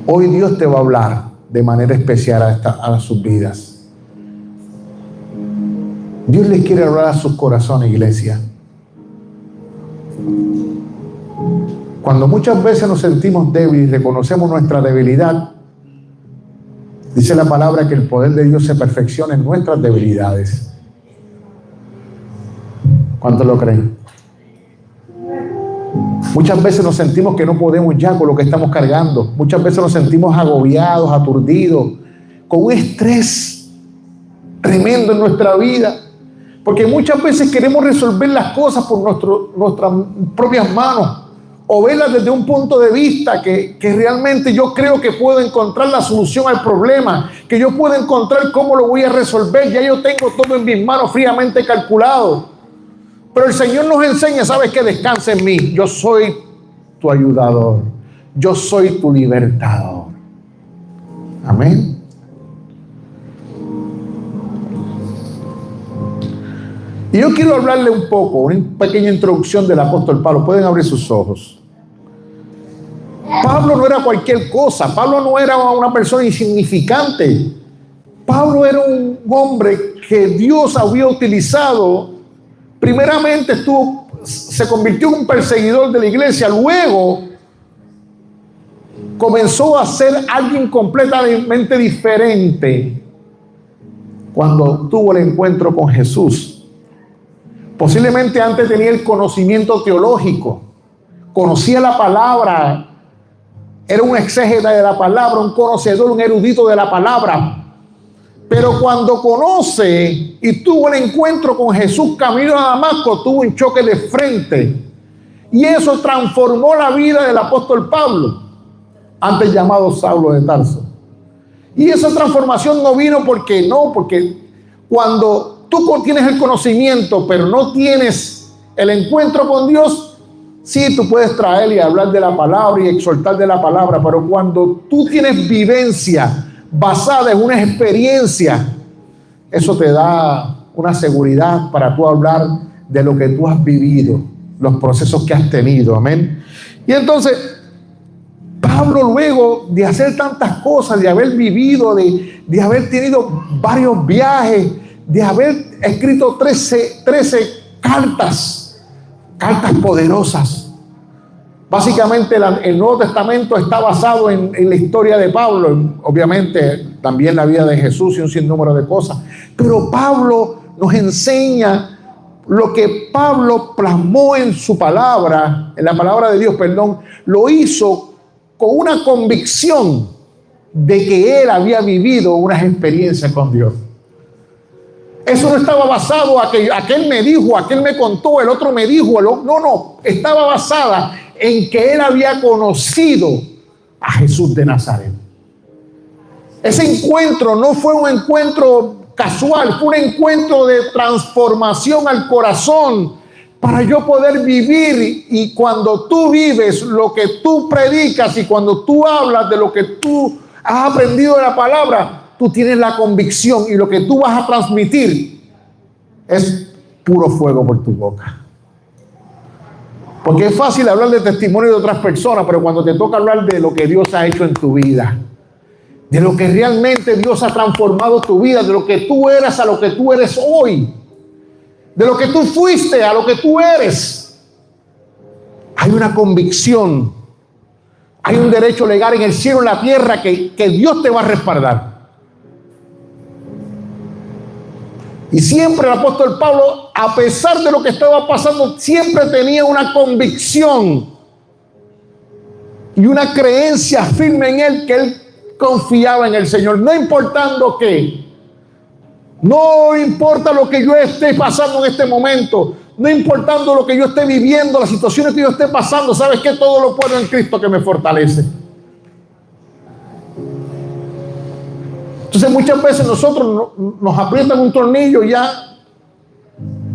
Hoy Dios te va a hablar de manera especial a sus vidas. Dios les quiere hablar a sus corazones, iglesia. Cuando muchas veces nos sentimos débiles y reconocemos nuestra debilidad, dice la palabra que el poder de Dios se perfecciona en nuestras debilidades. ¿Cuántos lo creen? Muchas veces nos sentimos que no podemos ya con lo que estamos cargando. Muchas veces nos sentimos agobiados, aturdidos, con un estrés tremendo en nuestra vida. Porque muchas veces queremos resolver las cosas por nuestras propias manos, o verlas desde un punto de vista que realmente yo creo que puedo encontrar la solución al problema, que yo puedo encontrar cómo lo voy a resolver. Ya yo tengo todo en mis manos fríamente calculado. Pero el Señor nos enseña, ¿sabes qué? Descansa en mí. Yo soy tu ayudador. Yo soy tu libertador. Amén. Y yo quiero hablarle un poco, una pequeña introducción del apóstol Pablo. Pueden abrir sus ojos. Pablo no era cualquier cosa. Pablo no era una persona insignificante. Pablo era un hombre que Dios había utilizado. Primeramente se convirtió en un perseguidor de la iglesia. Luego comenzó a ser alguien completamente diferente cuando tuvo el encuentro con Jesús. Posiblemente antes tenía el conocimiento teológico, conocía la palabra, era un exégeta de la palabra, un conocedor, un erudito de la palabra. Pero cuando conoce y tuvo el encuentro con Jesús camino a Damasco, tuvo un choque de frente. Y eso transformó la vida del apóstol Pablo, antes llamado Saulo de Tarso. Y esa transformación no vino porque cuando tú tienes el conocimiento, pero no tienes el encuentro con Dios, sí, tú puedes traer y hablar de la palabra y exhortar de la palabra, pero cuando tú tienes vivencia basada en una experiencia, eso te da una seguridad para tú hablar de lo que tú has vivido, los procesos que has tenido. Amén. Y entonces, Pablo, luego de hacer tantas cosas, de haber vivido, de haber tenido varios viajes, de haber escrito 13 cartas poderosas. Básicamente el Nuevo Testamento está basado en la historia de Pablo, obviamente también la vida de Jesús y un sinnúmero de cosas. Pero Pablo nos enseña lo que Pablo plasmó en su palabra, en la palabra de Dios, lo hizo con una convicción de que él había vivido unas experiencias con Dios. Eso no estaba basado a que aquel me dijo, aquel me contó, el otro me dijo, no, estaba basada en que él había conocido a Jesús de Nazaret. Ese encuentro no fue un encuentro casual, fue un encuentro de transformación al corazón para yo poder vivir. Y cuando tú vives lo que tú predicas y cuando tú hablas de lo que tú has aprendido de la palabra, tú tienes la convicción y lo que tú vas a transmitir es puro fuego por tu boca. Porque es fácil hablar de testimonio de otras personas, pero cuando te toca hablar de lo que Dios ha hecho en tu vida, de lo que realmente Dios ha transformado tu vida, de lo que tú eras a lo que tú eres hoy, de lo que tú fuiste a lo que tú eres, hay una convicción, hay un derecho legal en el cielo y en la tierra que Dios te va a respaldar. Y siempre el apóstol Pablo, a pesar de lo que estaba pasando, siempre tenía una convicción y una creencia firme en él, que él confiaba en el Señor, no importando qué. No importa lo que yo esté pasando en este momento, no importando lo que yo esté viviendo, las situaciones que yo esté pasando, ¿sabes qué? Todo lo puedo en Cristo que me fortalece. Entonces muchas veces nosotros nos aprietan un tornillo y ya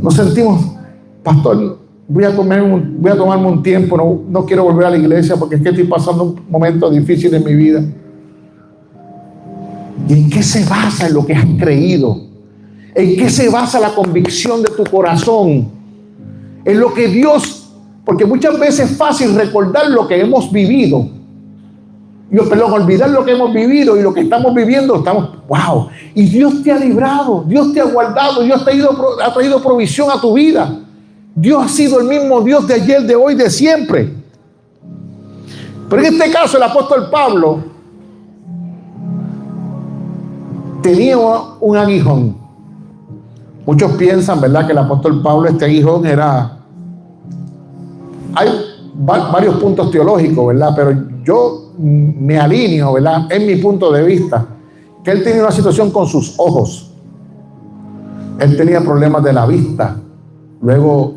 nos sentimos, pastor, voy a tomarme un tiempo, no quiero volver a la iglesia porque es que estoy pasando un momento difícil en mi vida. ¿Y en qué se basa en lo que has creído? ¿En qué se basa la convicción de tu corazón? En lo que Dios, porque muchas veces es fácil recordar lo que hemos vivido, olvidar lo que hemos vivido y lo que estamos viviendo, wow. Y Dios te ha librado, Dios te ha guardado, Dios ha traído provisión a tu vida. Dios ha sido el mismo Dios de ayer, de hoy, de siempre. Pero en este caso el apóstol Pablo tenía un aguijón. Muchos piensan, ¿verdad?, que el apóstol Pablo, este aguijón era... Hay varios puntos teológicos, ¿verdad? Pero yo me alineo, ¿verdad?, en mi punto de vista, que él tenía una situación con sus ojos. Él tenía problemas de la vista. Luego,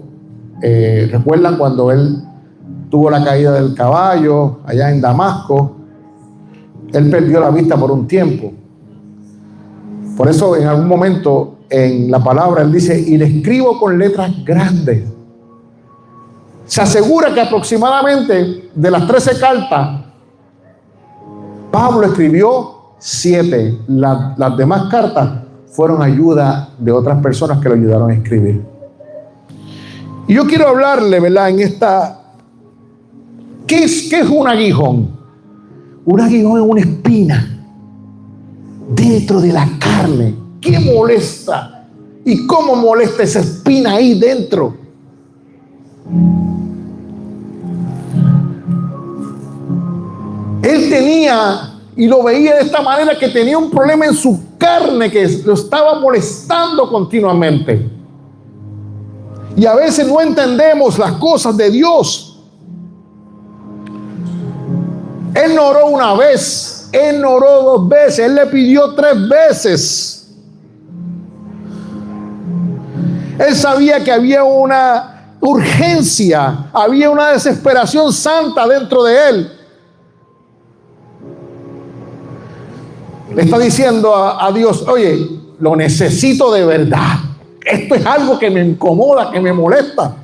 recuerdan cuando él tuvo la caída del caballo allá en Damasco, él perdió la vista por un tiempo. Por eso en algún momento en la palabra él dice, y le escribo con letras grandes. Se asegura que aproximadamente de las 13 cartas, Pablo escribió 7. Las demás cartas fueron ayuda de otras personas que lo ayudaron a escribir. Y yo quiero hablarle, ¿verdad?, en esta... ¿Qué es un aguijón? Un aguijón es una espina dentro de la carne. ¿Qué molesta? ¿Y cómo molesta esa espina ahí dentro? Él tenía, y lo veía de esta manera, que tenía un problema en su carne que lo estaba molestando continuamente. Y a veces no entendemos las cosas de Dios. Él no oró una vez, él no oró 2 veces, él le pidió 3 veces. Él sabía que había una urgencia, había una desesperación santa dentro de él. Le está diciendo a Dios, oye, lo necesito de verdad. Esto es algo que me incomoda, que me molesta.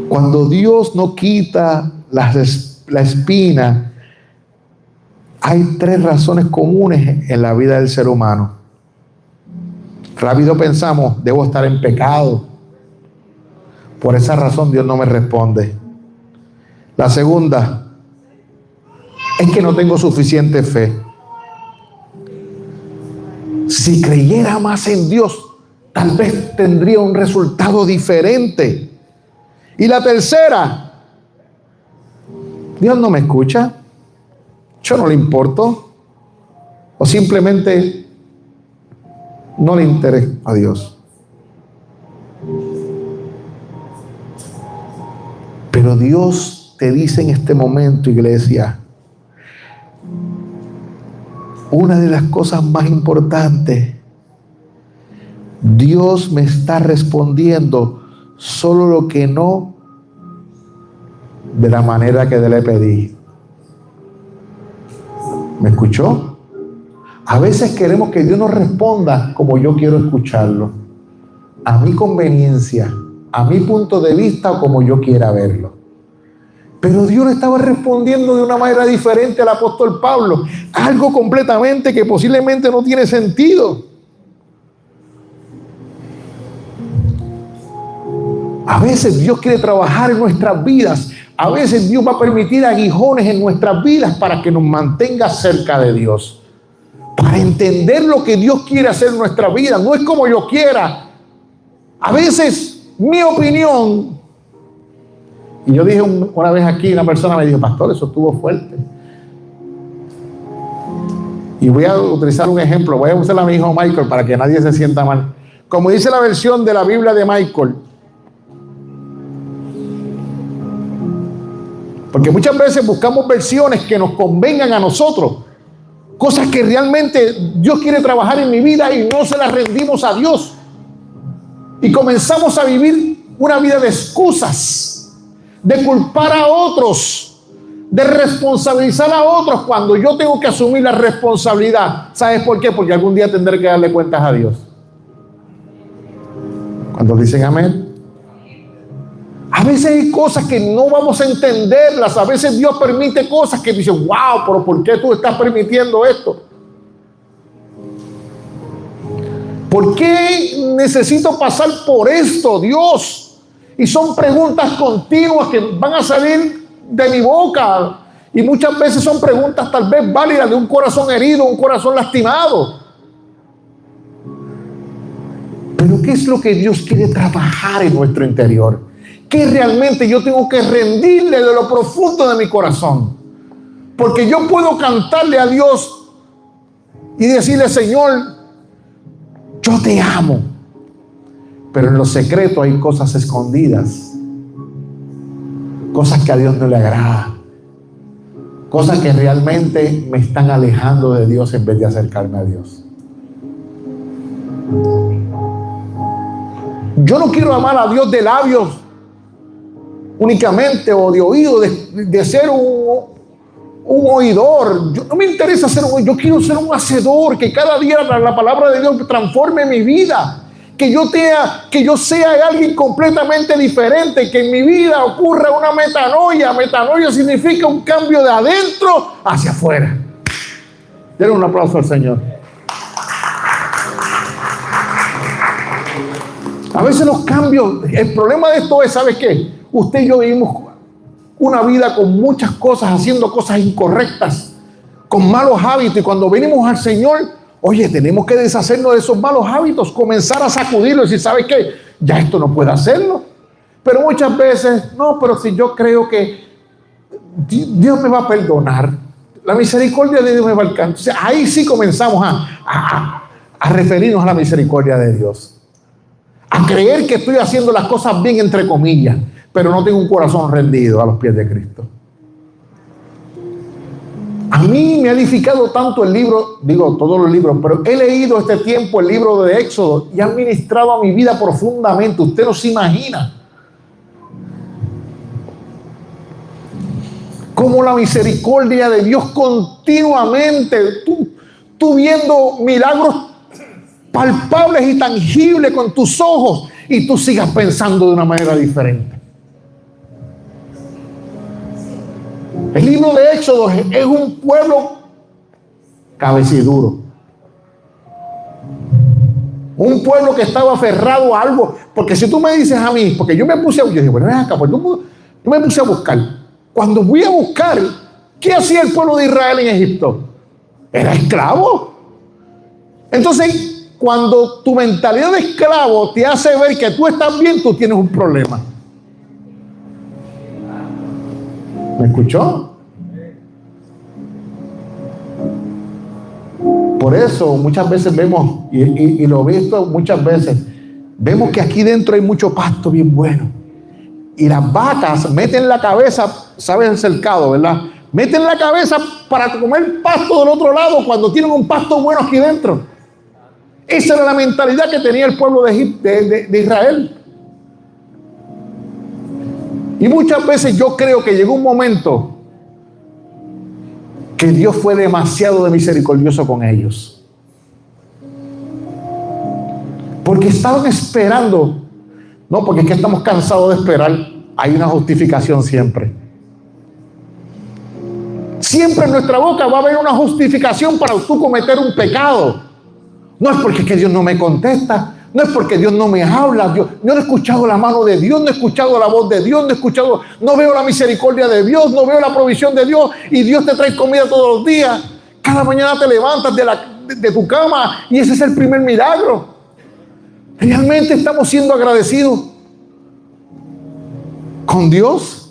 Cuando Dios no quita la espina, hay 3 razones comunes en la vida del ser humano. Rápido pensamos, debo estar en pecado. Por esa razón Dios no me responde. La segunda es que no tengo suficiente fe. Si creyera más en Dios, tal vez tendría un resultado diferente. Y la tercera, Dios no me escucha, yo no le importo, o simplemente no le interesa a Dios. Pero Dios te dice en este momento, iglesia, una de las cosas más importantes, Dios me está respondiendo solo lo que no de la manera que le pedí. ¿Me escuchó? A veces queremos que Dios nos responda como yo quiero escucharlo, a mi conveniencia, a mi punto de vista o como yo quiera verlo. Pero Dios le estaba respondiendo de una manera diferente al apóstol Pablo, algo completamente que posiblemente no tiene sentido. A veces Dios quiere trabajar en nuestras vidas. A veces Dios va a permitir aguijones en nuestras vidas para que nos mantenga cerca de Dios. Para entender lo que Dios quiere hacer en nuestra vida. No es como yo quiera. A veces mi opinión. Y yo dije una vez aquí, una persona me dijo, pastor, eso estuvo fuerte. Y voy a utilizar un ejemplo. Voy a usar a mi hijo Michael para que nadie se sienta mal. Como dice la versión de la Biblia de Michael. Porque muchas veces buscamos versiones que nos convengan a nosotros. Cosas que realmente Dios quiere trabajar en mi vida y no se las rendimos a Dios. Y comenzamos a vivir una vida de excusas, de culpar a otros, de responsabilizar a otros cuando yo tengo que asumir la responsabilidad. ¿Sabes por qué? Porque algún día tendré que darle cuentas a Dios. Cuando dicen amén. A veces hay cosas que no vamos a entenderlas. A veces Dios permite cosas que dicen, wow, pero ¿por qué tú estás permitiendo esto? ¿Por qué necesito pasar por esto, Dios? Y son preguntas continuas que van a salir de mi boca. Y muchas veces son preguntas tal vez válidas de un corazón herido, un corazón lastimado. Pero ¿qué es lo que Dios quiere trabajar en nuestro interior? ¿Qué realmente yo tengo que rendirle de lo profundo de mi corazón? Porque yo puedo cantarle a Dios y decirle: Señor, yo te amo. Pero en lo secreto hay cosas escondidas, cosas que a Dios no le agrada, cosas que realmente me están alejando de Dios en vez de acercarme a Dios. Yo no quiero amar a Dios de labios únicamente, o de oído, de ser un oidor. No me interesa ser yo quiero ser un hacedor, que cada día la palabra de Dios transforme mi vida, que yo sea alguien completamente diferente, que en mi vida ocurra una metanoia. Metanoia significa un cambio de adentro hacia afuera. Denle un aplauso al Señor. A veces los cambios, el problema de esto es, ¿sabes qué? Usted y yo vivimos una vida con muchas cosas, haciendo cosas incorrectas, con malos hábitos, y cuando venimos al Señor, oye, tenemos que deshacernos de esos malos hábitos, comenzar a sacudirlos y decir: ¿sabes qué? Ya esto no puedo hacerlo. Pero muchas veces, no, pero si yo creo que Dios me va a perdonar, la misericordia de Dios me va a alcanzar. Entonces, ahí sí comenzamos a referirnos a la misericordia de Dios, a creer que estoy haciendo las cosas bien, entre comillas, pero no tengo un corazón rendido a los pies de Cristo. A mí me ha edificado tanto el libro, digo todos los libros, pero he leído este tiempo el libro de Éxodo y ha ministrado a mi vida profundamente. Usted no se imagina cómo la misericordia de Dios continuamente, tú viendo milagros palpables y tangibles con tus ojos, y tú sigas pensando de una manera diferente. El libro de Éxodo es un pueblo cabeciduro, un pueblo que estaba aferrado a algo. Porque si tú me dices a mí, porque yo me puse a buscar, yo dije, bueno, ven acá, pues yo me puse a buscar. Cuando voy a buscar, ¿qué hacía el pueblo de Israel en Egipto? Era esclavo. Entonces, cuando tu mentalidad de esclavo te hace ver que tú estás bien, tú tienes un problema. ¿Me escuchó? Por eso muchas veces vemos, y lo he visto muchas veces, vemos que aquí dentro hay mucho pasto bien bueno. Y las vacas meten la cabeza, ¿sabes el cercado, verdad? Meten la cabeza para comer pasto del otro lado cuando tienen un pasto bueno aquí dentro. Esa era la mentalidad que tenía el pueblo de Israel. Y muchas veces yo creo que llegó un momento que Dios fue demasiado misericordioso con ellos. Porque estaban esperando, no, porque es que estamos cansados de esperar. Hay una justificación siempre. Siempre en nuestra boca va a haber una justificación para tú cometer un pecado. No es porque es que Dios no me contesta, no es porque Dios no me habla, yo no he escuchado la mano de Dios, no he escuchado la voz de Dios, no veo la misericordia de Dios, no veo la provisión de Dios, y Dios te trae comida todos los días. Cada mañana te levantas de tu cama y ese es el primer milagro. ¿Realmente estamos siendo agradecidos con Dios?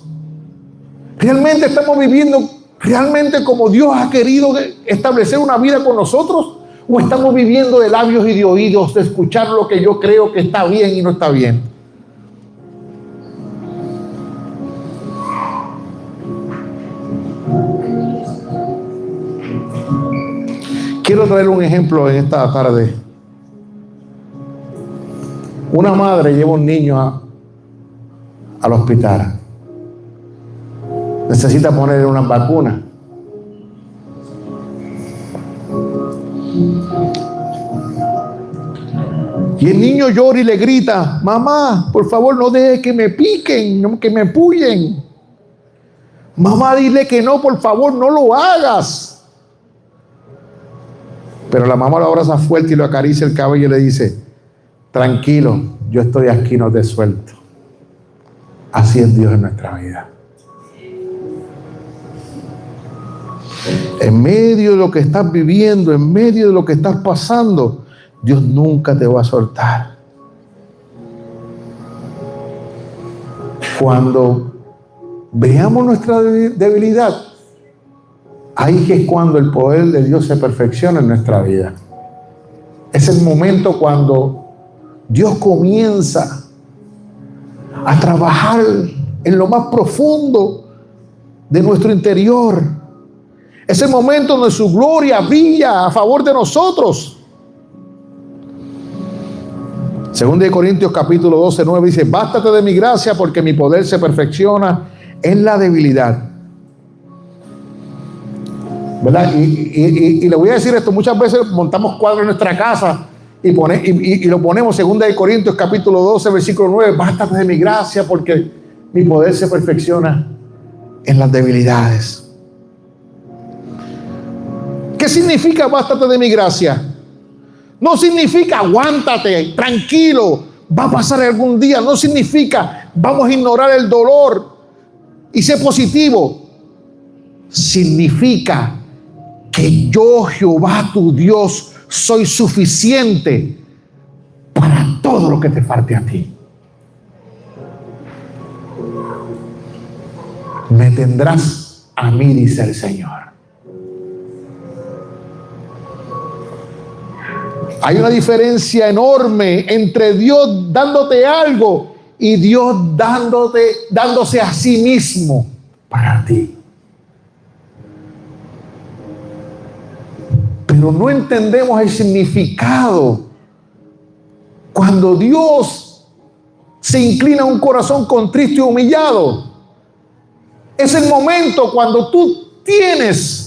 ¿Realmente estamos viviendo realmente como Dios ha querido establecer una vida con nosotros? ¿O estamos viviendo de labios y de oídos, de escuchar lo que yo creo que está bien y no está bien? Quiero traer un ejemplo en esta tarde. Una madre lleva un niño al hospital. Necesita ponerle una vacuna. Y el niño llora y le grita: mamá, por favor, no deje que me piquen, que me pullen. Mamá, dile que no, por favor, no lo hagas. Pero la mamá lo abraza fuerte y lo acaricia el cabello y le dice: tranquilo, yo estoy aquí, no te suelto. Así es Dios en nuestra vida. En medio de lo que estás viviendo, en medio de lo que estás pasando, Dios nunca te va a soltar. Cuando veamos nuestra debilidad, ahí es cuando el poder de Dios se perfecciona en nuestra vida. Es el momento cuando Dios comienza a trabajar en lo más profundo de nuestro interior. Es el momento donde su gloria brilla a favor de nosotros. Según de Corintios capítulo 12, 9 dice: bástate de mi gracia, porque mi poder se perfecciona en la debilidad. ¿Verdad? Y le voy a decir esto: muchas veces montamos cuadros en nuestra casa y lo ponemos, según de Corintios capítulo 12, versículo 9: bástate de mi gracia, porque mi poder se perfecciona en las debilidades. ¿Qué significa bástate de mi gracia? No significa aguántate, tranquilo, va a pasar algún día. No significa vamos a ignorar el dolor y ser positivo. Significa que yo, Jehová tu Dios, soy suficiente para todo lo que te falte a ti. Me tendrás a mí, dice el Señor. Hay una diferencia enorme entre Dios dándote algo y Dios dándose a sí mismo para ti. Pero no entendemos el significado. Cuando Dios se inclina a un corazón contrito y humillado, es el momento cuando tú tienes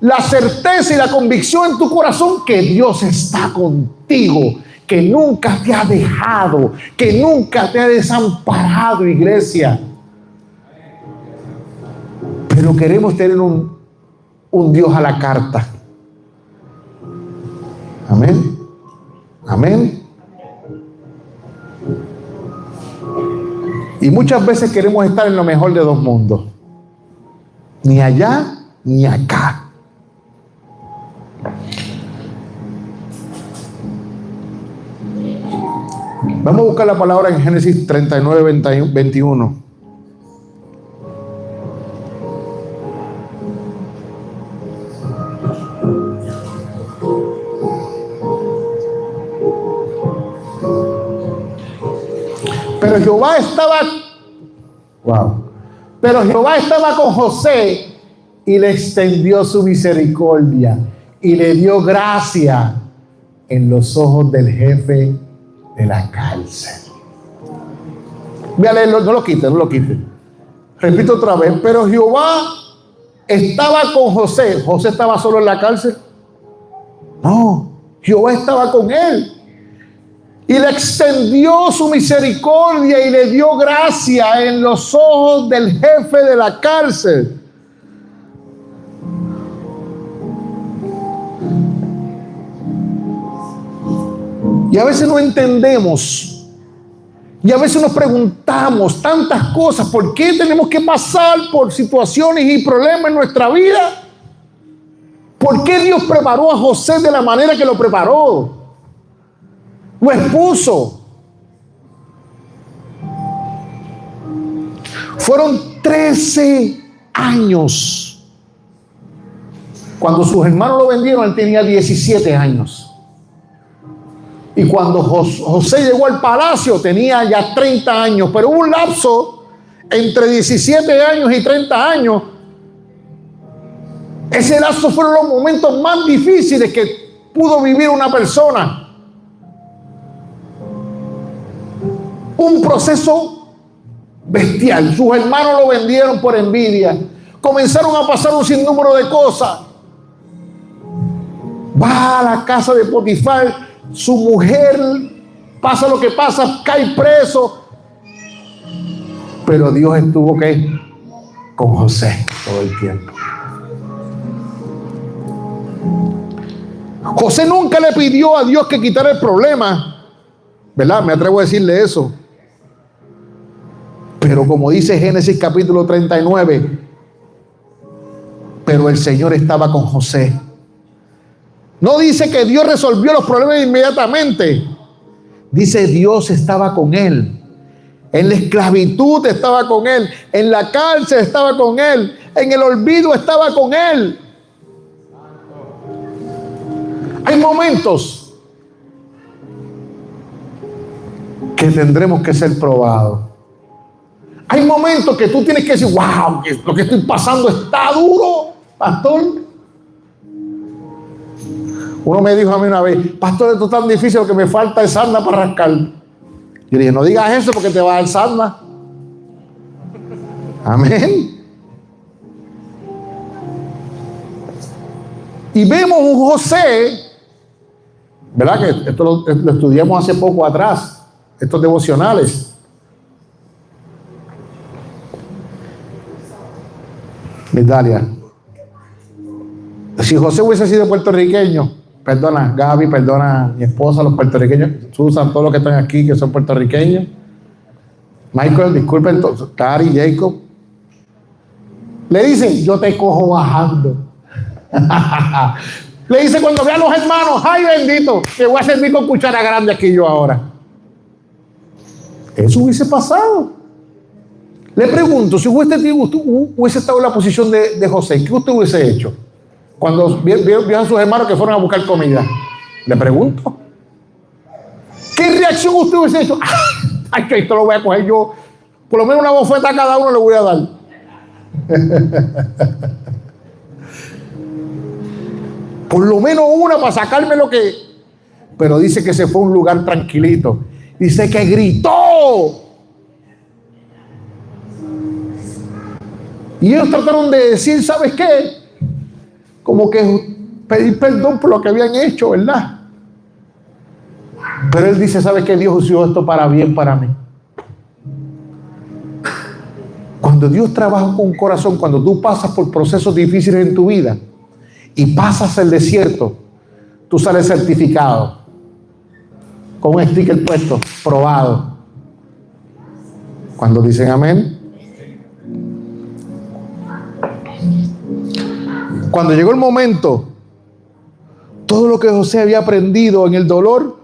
la certeza y la convicción en tu corazón que Dios está contigo, que nunca te ha dejado, que nunca te ha desamparado, iglesia. Pero queremos tener un Dios a la carta. Amén. Amén. Y muchas veces queremos estar en lo mejor de dos mundos. Ni allá ni acá. Vamos a buscar la palabra en Génesis 39, 21. Pero Jehová estaba con José y le extendió su misericordia y le dio gracia en los ojos del jefe de la cárcel. Voy a leerlo, no lo quite. Repito otra vez. Pero Jehová estaba con José. ¿José estaba solo en la cárcel? No, Jehová estaba con él. Y le extendió su misericordia y le dio gracia en los ojos del jefe de la cárcel. Y a veces no entendemos. Y a veces nos preguntamos tantas cosas. ¿Por qué tenemos que pasar por situaciones y problemas en nuestra vida? ¿Por qué Dios preparó a José de la manera que lo preparó? Lo expuso. Fueron 13 años. Cuando sus hermanos lo vendieron, él tenía 17 años. Y cuando José llegó al palacio, tenía ya 30 años. Pero hubo un lapso entre 17 años y 30 años. Ese lapso fueron los momentos más difíciles que pudo vivir una persona. Un proceso bestial. Sus hermanos lo vendieron por envidia. Comenzaron a pasar un sinnúmero de cosas. Va a la casa de Potifar. Su mujer, pasa lo que pasa, cae preso. Pero Dios estuvo con José todo el tiempo. José nunca le pidió a Dios que quitara el problema, ¿verdad? Me atrevo a decirle eso. Pero como dice Génesis capítulo 39, Pero el Señor estaba con José. No dice que Dios resolvió los problemas inmediatamente. Dice Dios estaba con él. En la esclavitud estaba con él. En la cárcel estaba con él. En el olvido estaba con él. Hay momentos que tendremos que ser probados. Hay momentos que tú tienes que decir, wow, lo que estoy pasando está duro, pastor. Uno me dijo a mí una vez, pastor, esto es tan difícil, lo que me falta es sarna para rascar. Yo dije, no digas eso porque te va a dar sarna. Amén. Y vemos un José, ¿verdad? Que esto lo estudiamos hace poco atrás, estos devocionales. Dalia, si José hubiese sido puertorriqueño, perdona Gaby, perdona mi esposa, los puertorriqueños, Susan, todos los que están aquí que son puertorriqueños, Michael, disculpen, Cari, Jacob, le dice, yo te cojo bajando. Le dice cuando ve a los hermanos, ay bendito, te voy a servir con cuchara grande aquí yo ahora. Eso hubiese pasado. Le pregunto, si usted hubiese estado en la posición de José, ¿qué usted hubiese hecho? Cuando vio a sus hermanos que fueron a buscar comida. Le pregunto, ¿qué reacción usted hubiese hecho? Ay, que esto lo voy a coger yo. Por lo menos una bofeta a cada uno le voy a dar. Por lo menos una para sacarme lo que... Pero dice que se fue a un lugar tranquilito. Dice que gritó. Y ellos trataron de decir, ¿sabes qué? Como que pedir perdón por lo que habían hecho, ¿verdad? Pero él dice, ¿sabes qué? Dios usó esto para bien para mí. Cuando Dios trabaja con un corazón, cuando tú pasas por procesos difíciles en tu vida y pasas el desierto, tú sales certificado, con un sticker puesto, probado. Cuando dicen amén. Cuando llegó el momento, todo lo que José había aprendido en el dolor,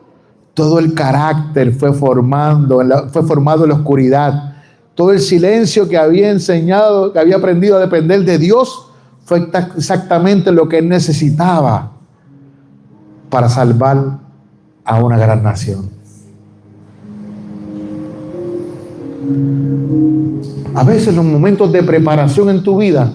todo el carácter fue formado en la oscuridad. Todo el silencio que había enseñado, que había aprendido a depender de Dios, fue exactamente lo que él necesitaba para salvar a una gran nación. A veces los momentos de preparación en tu vida,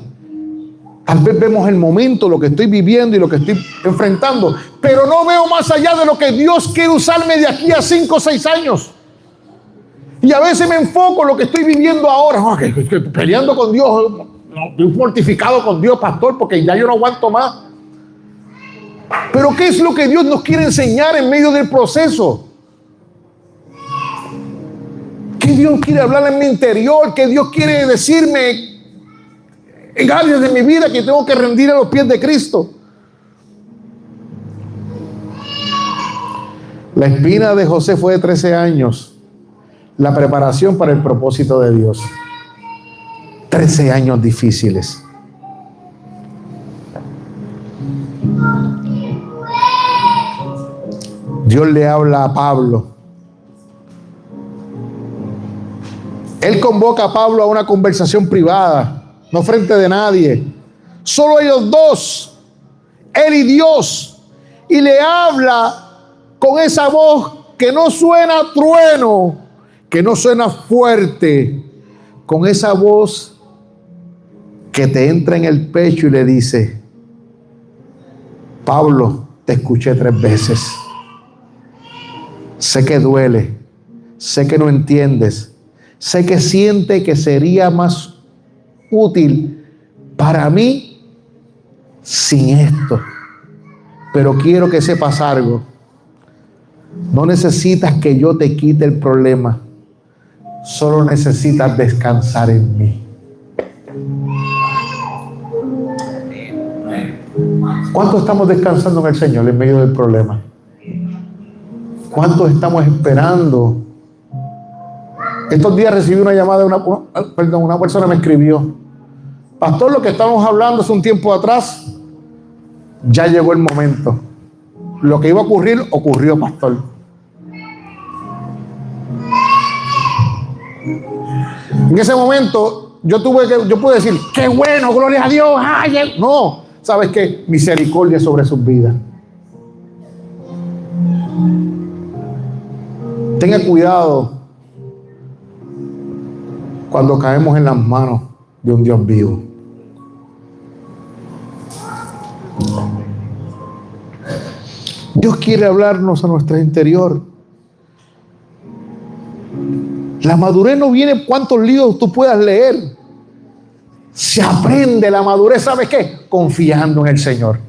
tal vez vemos el momento, lo que estoy viviendo y lo que estoy enfrentando, pero no veo más allá de lo que Dios quiere usarme de aquí a 5 o 6 años. Y a veces me enfoco en lo que estoy viviendo ahora, que peleando con Dios, estoy mortificado con Dios, pastor, porque ya yo no aguanto más. Pero ¿qué es lo que Dios nos quiere enseñar en medio del proceso? ¿Qué Dios quiere hablar en mi interior? ¿Qué Dios quiere decirme en áreas de mi vida que tengo que rendir a los pies de Cristo? La espina de José fue de 13 años. La preparación para el propósito de Dios. 13 años difíciles. Dios le habla a Pablo. Él convoca a Pablo a una conversación privada, no frente de nadie. Solo ellos dos, él y Dios. Y le habla con esa voz que no suena trueno, que no suena fuerte, con esa voz que te entra en el pecho y le dice: Pablo, te escuché 3 veces. Sé que duele, sé que no entiendes, sé que siente que sería más útil para mí sin esto. Pero quiero que sepas algo. No necesitas que yo te quite el problema. Solo necesitas descansar en mí. ¿Cuánto estamos descansando en el Señor en medio del problema? ¿Cuánto estamos esperando? Estos días recibí una llamada de una persona me escribió: pastor, lo que estábamos hablando hace un tiempo atrás, ya llegó el momento. Lo que iba a ocurrir, ocurrió, pastor. En ese momento, yo pude decir, qué bueno, gloria a Dios. Ay, no, ¿sabes qué? Misericordia sobre sus vidas. Tenga cuidado cuando caemos en las manos de un Dios vivo. Dios quiere hablarnos a nuestro interior. La madurez no viene cuántos libros tú puedas leer. Se aprende la madurez, ¿sabes qué? Confiando en el Señor,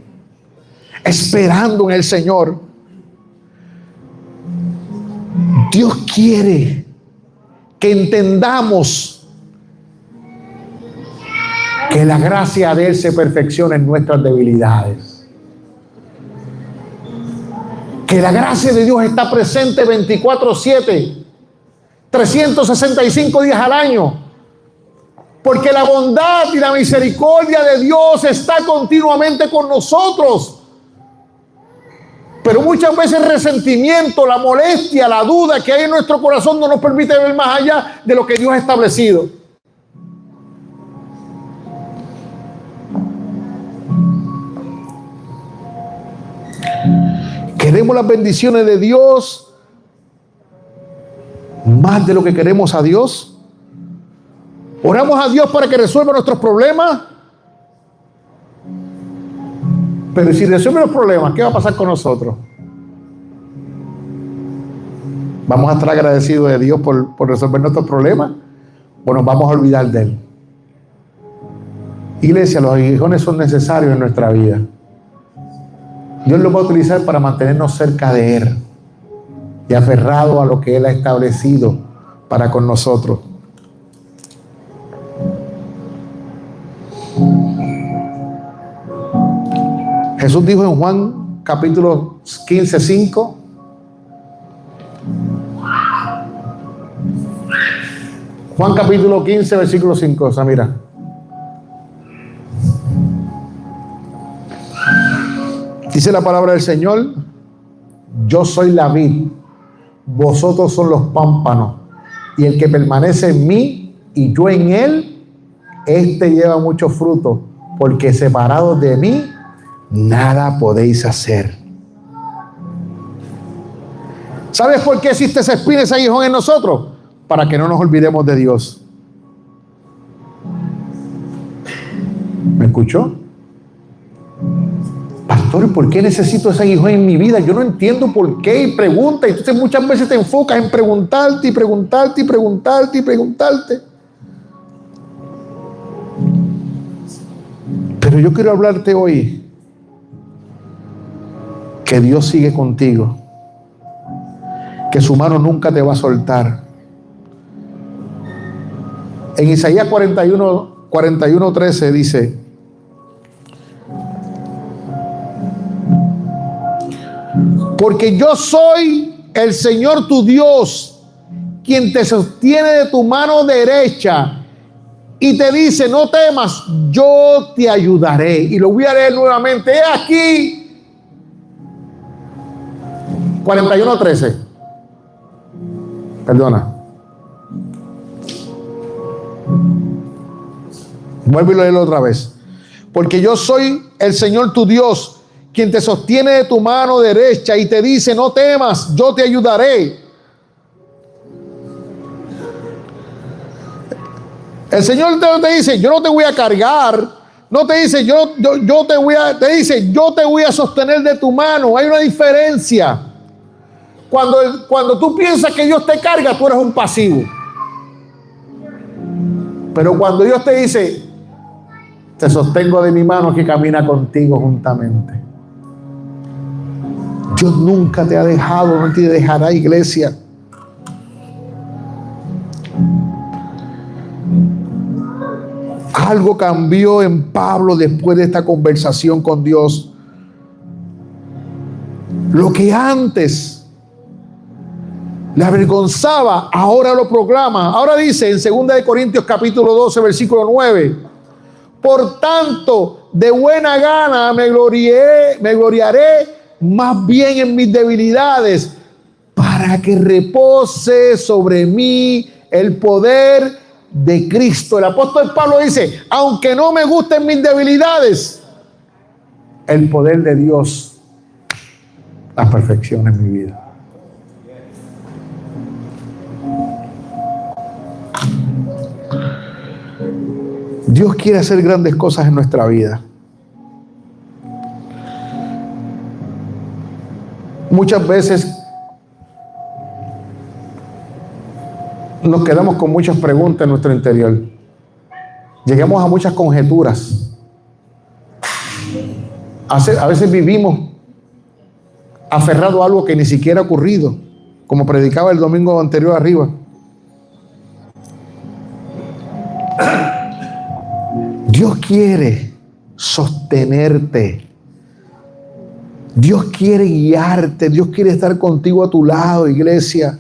esperando en el Señor. Dios quiere que entendamos que la gracia de Él se perfecciona en nuestras debilidades. Que la gracia de Dios está presente 24/7, 365 días al año. Porque la bondad y la misericordia de Dios está continuamente con nosotros. Pero muchas veces el resentimiento, la molestia, la duda que hay en nuestro corazón no nos permite ver más allá de lo que Dios ha establecido. Queremos las bendiciones de Dios más de lo que queremos a Dios. Oramos a Dios para que resuelva nuestros problemas. Pero si resuelve los problemas, ¿qué va a pasar con nosotros? ¿Vamos a estar agradecidos de Dios por resolver nuestros problemas? ¿O nos vamos a olvidar de Él? Iglesia, los aguijones son necesarios en nuestra vida. Dios los va a utilizar para mantenernos cerca de Él y aferrados a lo que Él ha establecido para con nosotros. Jesús dijo en Juan capítulo 15:5, Juan capítulo 15 versículo 5, o sea, mira. Dice la palabra del Señor: yo soy la vid, vosotros son los pámpanos, y el que permanece en mí y yo en él, este lleva mucho fruto, porque separados de mí nada podéis hacer. ¿Sabes por qué existe esa espina, ese aguijón en nosotros? Para que no nos olvidemos de Dios. ¿Me escuchó? Pastor, ¿por qué necesito ese aguijón en mi vida? Yo no entiendo por qué, y pregunta. Entonces muchas veces te enfocas en preguntarte y preguntarte y preguntarte y preguntarte. Pero yo quiero hablarte hoy que Dios sigue contigo, que su mano nunca te va a soltar. En Isaías 41:13 dice: porque yo soy el Señor tu Dios, quien te sostiene de tu mano derecha y te dice: no temas, yo te ayudaré. Y lo voy a leer nuevamente. He aquí 41:13. Perdona. Vuelvo y lo leo otra vez. Porque yo soy el Señor tu Dios, quien te sostiene de tu mano derecha y te dice: no temas, yo te ayudaré. El Señor te dice: yo no te voy a cargar. No te dice: te dice: yo te voy a sostener de tu mano. Hay una diferencia. Cuando tú piensas que Dios te carga, tú eres un pasivo. Pero cuando Dios te dice: te sostengo de mi mano que camina contigo juntamente. Dios nunca te ha dejado, no te dejará, iglesia. Algo cambió en Pablo después de esta conversación con Dios. Lo que antes le avergonzaba, ahora lo proclama. Ahora dice en 2 Corintios capítulo 12, versículo 9: Por tanto, de buena gana me gloriaré más bien en mis debilidades, para que repose sobre mí el poder de Cristo. El apóstol Pablo dice, aunque no me gusten mis debilidades, el poder de Dios las perfecciona en mi vida. Dios quiere hacer grandes cosas en nuestra vida. Muchas veces nos quedamos con muchas preguntas en nuestro interior. Llegamos a muchas conjeturas. A veces vivimos aferrados a algo que ni siquiera ha ocurrido, como predicaba el domingo anterior arriba. Dios quiere sostenerte. Dios quiere guiarte. Dios quiere estar contigo a tu lado, iglesia.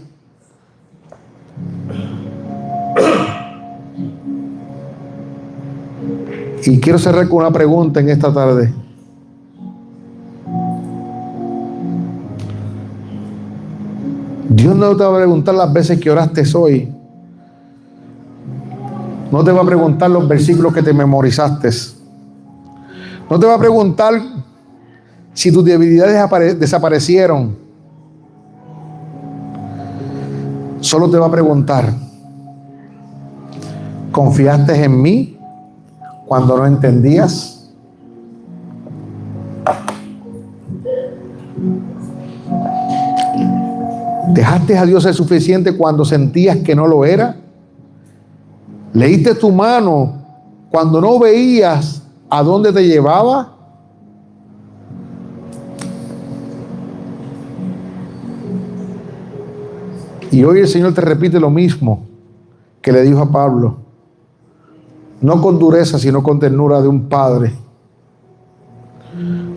Y quiero cerrar con una pregunta en esta tarde. Dios no te va a preguntar las veces que oraste hoy. No te va a preguntar los versículos que te memorizaste. No te va a preguntar si tus debilidades desaparecieron. Solo te va a preguntar, ¿confiaste en mí cuando no entendías? ¿Dejaste a Dios el suficiente cuando sentías que no lo era? ¿Leíste tu mano cuando no veías a dónde te llevaba? Y hoy el Señor te repite lo mismo que le dijo a Pablo. No con dureza, sino con ternura de un padre.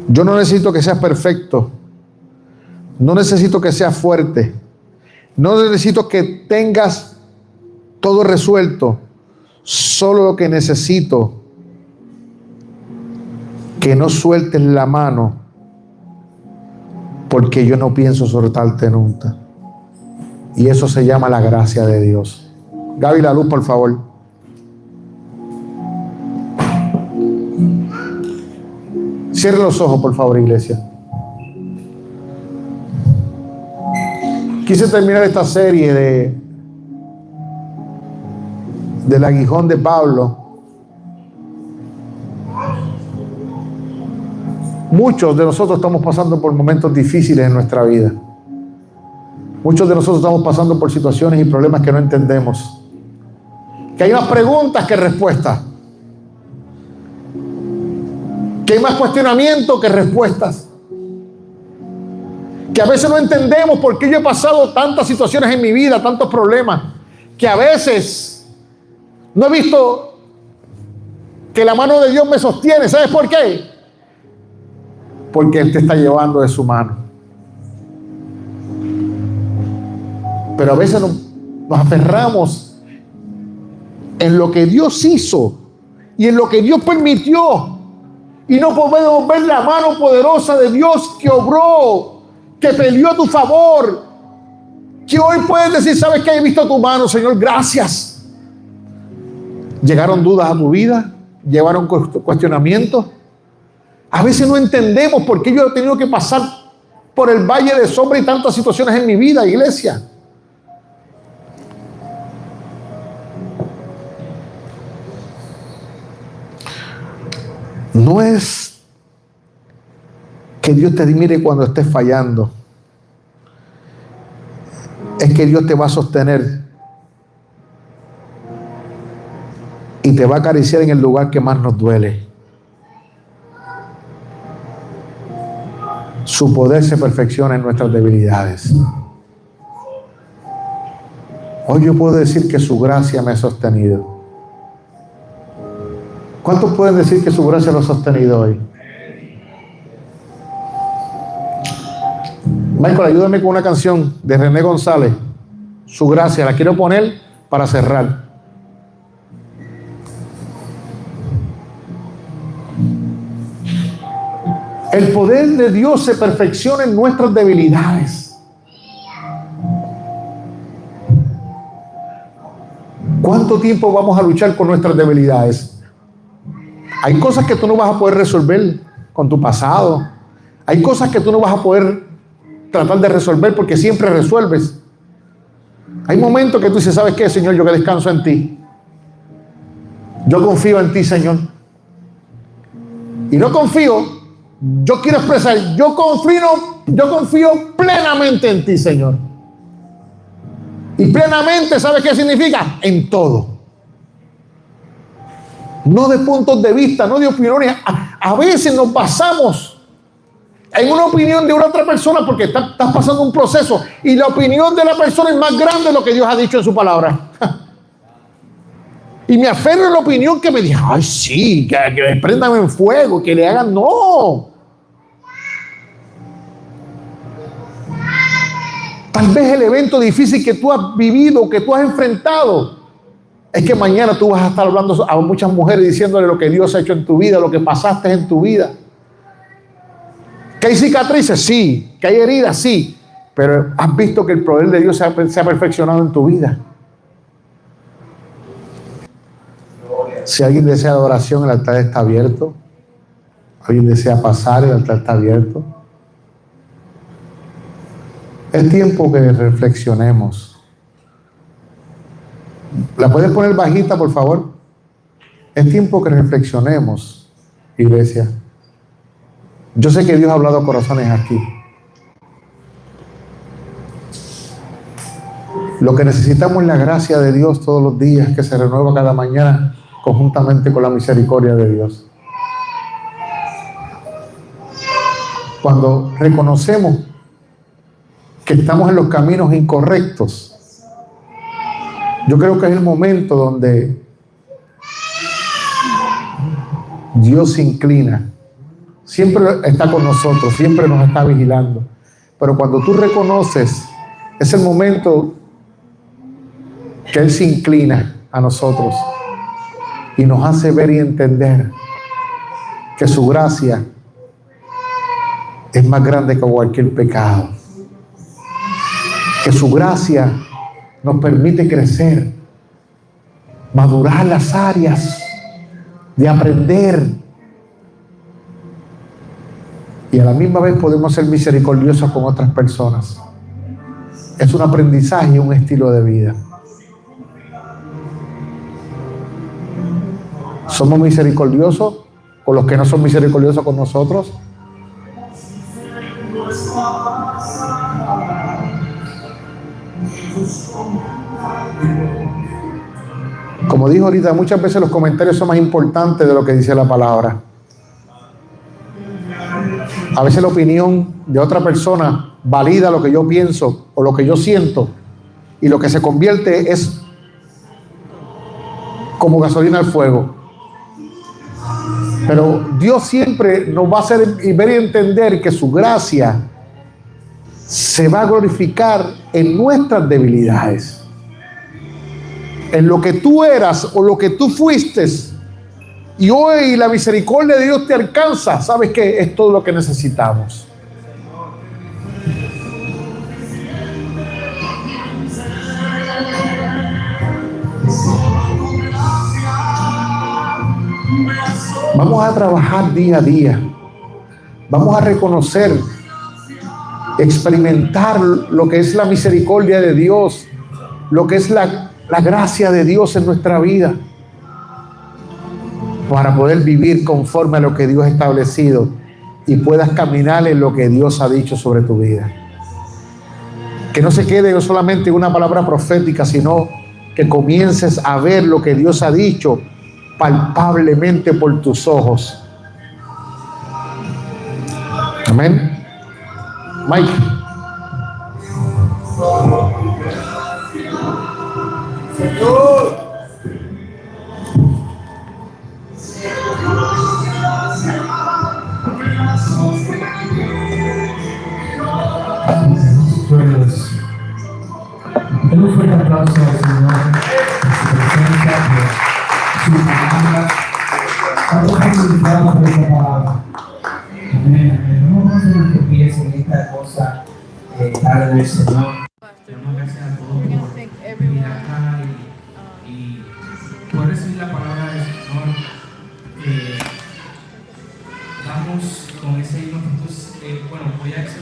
Yo no necesito que seas perfecto. No necesito que seas fuerte. No necesito que tengas todo resuelto. Solo lo que necesito, que no sueltes la mano, porque yo no pienso soltarte nunca. Y eso se llama la gracia de Dios. Gaby, la luz, por favor. Cierre los ojos, por favor, iglesia. Quise terminar esta serie del aguijón de Pablo. Muchos de nosotros estamos pasando por momentos difíciles en nuestra vida. Muchos de nosotros estamos pasando por situaciones y problemas que no entendemos. Que hay más preguntas que respuestas. Que hay más cuestionamientos que respuestas. Que a veces no entendemos por qué yo he pasado tantas situaciones en mi vida, tantos problemas. Que a veces no he visto que la mano de Dios me sostiene. ¿Sabes por qué? Porque Él te está llevando de su mano. Pero a veces nos aferramos en lo que Dios hizo y en lo que Dios permitió. Y no podemos ver la mano poderosa de Dios que obró, que peleó a tu favor. Que hoy puedes decir, ¿sabes qué? He visto tu mano, Señor, gracias. Llegaron dudas a tu vida, llegaron cuestionamientos. A veces no entendemos por qué yo he tenido que pasar por el valle de sombra y tantas situaciones en mi vida, iglesia. No es que Dios te mire cuando estés fallando. Es que Dios te va a sostener y te va a acariciar en el lugar que más nos duele. Su poder se perfecciona en nuestras debilidades. Hoy yo puedo decir que su gracia me ha sostenido. ¿Cuántos pueden decir que su gracia lo ha sostenido hoy? Michael, ayúdame con una canción de René González. Su gracia, la quiero poner para cerrar. El poder de Dios se perfecciona en nuestras debilidades. ¿Cuánto tiempo vamos a luchar con nuestras debilidades? Hay cosas que tú no vas a poder resolver con tu pasado. Hay cosas que tú no vas a poder tratar de resolver porque siempre resuelves. Hay momentos que tú dices, ¿sabes qué, Señor? Yo que descanso en ti. Yo confío en ti, Señor. Y no confío, yo quiero expresar, yo confío plenamente en ti, Señor. Y plenamente, ¿sabes qué significa? En todo. No de puntos de vista, no de opiniones. A veces nos basamos en una opinión de una otra persona porque estás pasando un proceso y la opinión de la persona es más grande de lo que Dios ha dicho en su palabra. Y me aferro a la opinión que me dice, ay sí, que me prendan en fuego, que le hagan, no. Tal vez el evento difícil que tú has vivido, que tú has enfrentado, es que mañana tú vas a estar hablando a muchas mujeres diciéndole lo que Dios ha hecho en tu vida, lo que pasaste en tu vida. ¿Que hay cicatrices? Sí. ¿Que hay heridas? Sí. Pero has visto que el poder de Dios se ha perfeccionado en tu vida. Si alguien desea adoración, el altar está abierto. Alguien desea pasar, el altar está abierto. Es tiempo que reflexionemos. ¿La puedes poner bajita, por favor? Es tiempo que reflexionemos, iglesia. Yo sé que Dios ha hablado a corazones aquí. Lo que necesitamos es la gracia de Dios todos los días, que se renueva cada mañana conjuntamente con la misericordia de Dios. Cuando reconocemos que estamos en los caminos incorrectos, yo creo que es el momento donde Dios se inclina. Siempre está con nosotros, siempre nos está vigilando. Pero cuando tú reconoces, es el momento que Él se inclina a nosotros y nos hace ver y entender que su gracia es más grande que cualquier pecado. Que su gracia nos permite crecer, madurar las áreas de aprender. Y a la misma vez podemos ser misericordiosos con otras personas. Es un aprendizaje y un estilo de vida. ¿Somos misericordiosos con los que no son misericordiosos con nosotros? Como dijo ahorita, muchas veces los comentarios son más importantes de lo que dice la palabra. A veces la opinión de otra persona valida lo que yo pienso o lo que yo siento, y lo que se convierte es como gasolina al fuego. Pero Dios siempre nos va a hacer ver y entender que su gracia se va a glorificar en nuestras debilidades, en lo que tú eras o lo que tú fuiste. Y hoy la misericordia de Dios te alcanza. ¿Sabes qué? Es todo lo que necesitamos. Vamos a trabajar día a día. Vamos a reconocer, experimentar lo que es la misericordia de Dios, lo que es la gracia de Dios en nuestra vida, para poder vivir conforme a lo que Dios ha establecido y puedas caminar en lo que Dios ha dicho sobre tu vida. Que no se quede solamente una palabra profética, sino que comiences a ver lo que Dios ha dicho palpablemente por tus ojos. Amén. Mike. Señor. Den un fuerte aplauso al Señor por su presencia, por su palabra. Estamos felicidades por esta palabra. Amén, amén. Vamos a hacer nuestros pies en esta cosa, Padre del Señor. Damos gracias a todos por venir acá y por recibir la palabra del Señor. Vamos con ese himno. Entonces, bueno, voy a explicar.